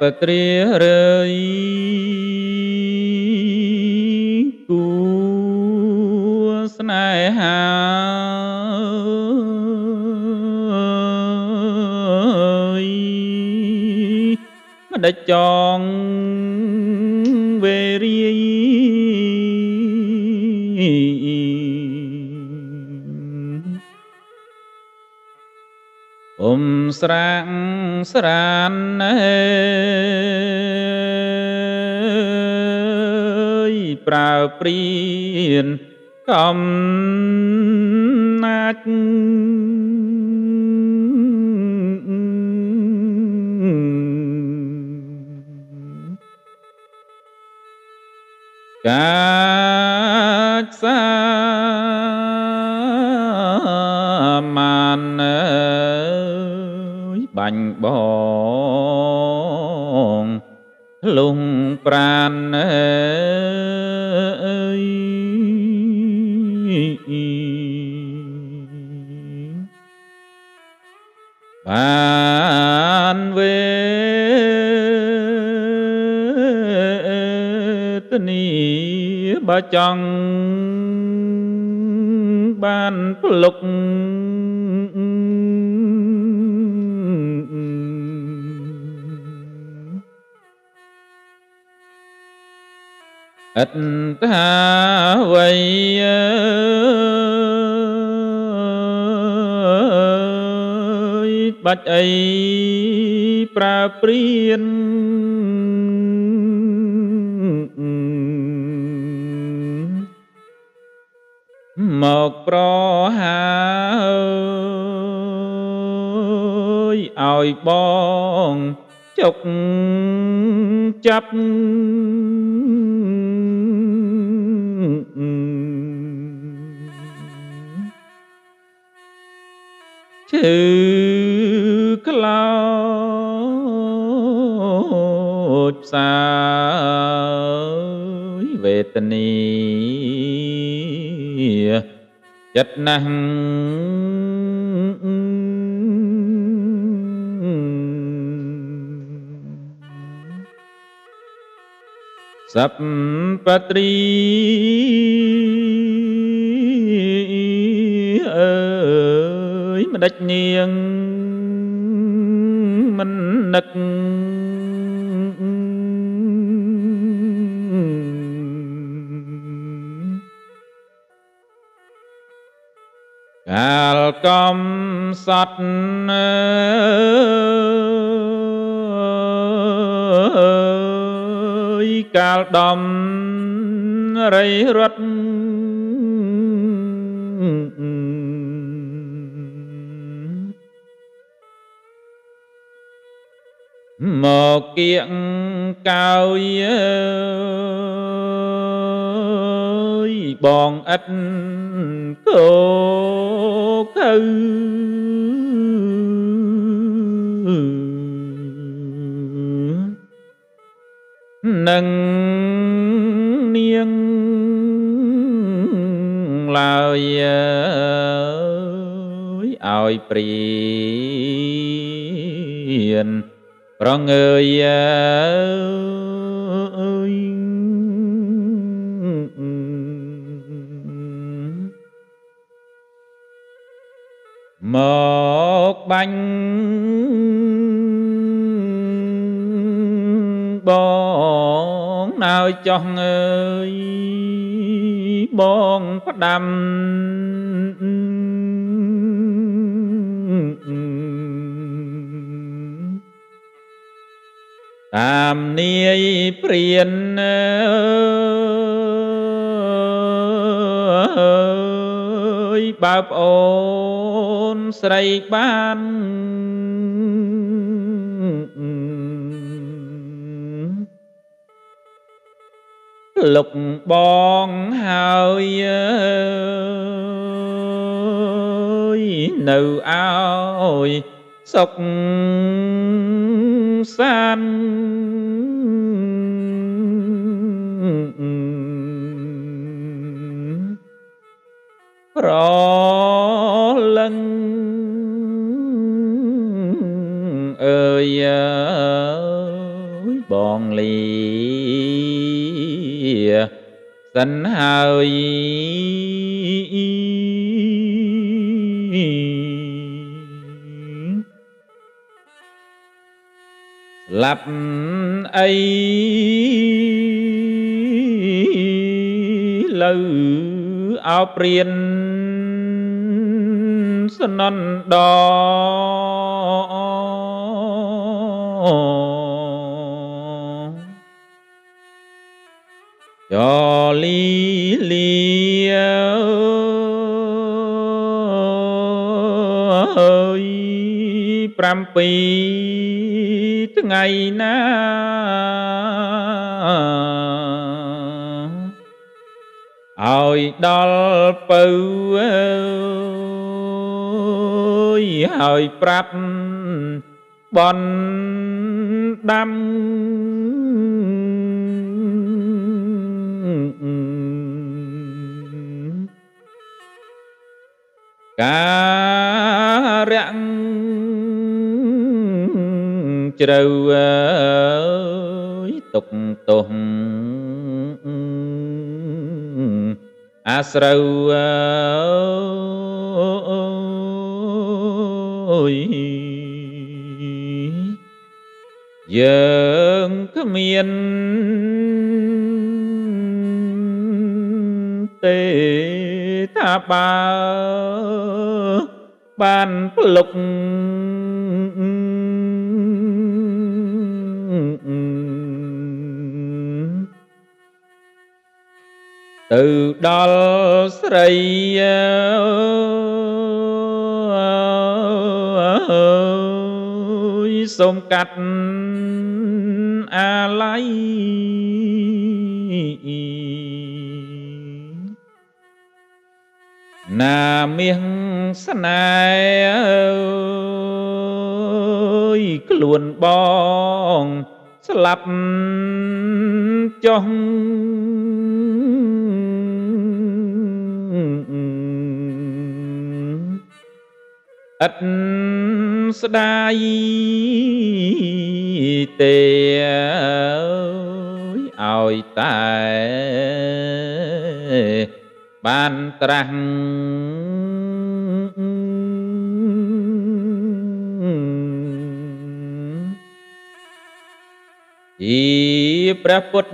ពគ្រារើយគូស្នេហាម្ដេចចងវេរាយស្រាងស្រានប្រើព្រៀនកំណាច់កាចសាមានបាញ់បងលងប្រានបានវេទនីបើចង់បានភ្លុកឥតថាវ័យបាច់អីប្រើព្រៀនមកប្រហើយឲ្យបងចុកចាប់ឈឺក្លោចផ្សាយវេទនីចិត្តណាស់សពត្រីអើយម្ដេចនាងមិននឹកកាលកំសត់កាលដំរៃរត់មកគៀងកោយបងឥតគោខៅនឹងនាងឡើយឲ្យព្រៀនប្រងើយមកបាញ់បងនៅចោះអើយបងផ្ដាំតាមនាយព្រៀនបើប្អូនស្រីបានលុកបងហើយនៅឲ្យសុខសាន្តប្រលឹងអើយ បងលីសិនហើយស្លាប់អីលើអោព្រានសនន្តចលីលា7ថ្ងៃណាឲ្យដល់ពៅហើយប្រាប់បន់ដាំការរាំងជ្រៅទុកទោសអាស្រូវយើងគ្មានទេថាបើបានផ្លុកទៅដល់ស្រីសូមកាត់អាល័យណាមាសស្នេហ៍ខ្លួនបងស្លាប់ចុះឥតស្ដាយទេឲ្យតែបានត្រាស់ជាព្រះពុទ្ធ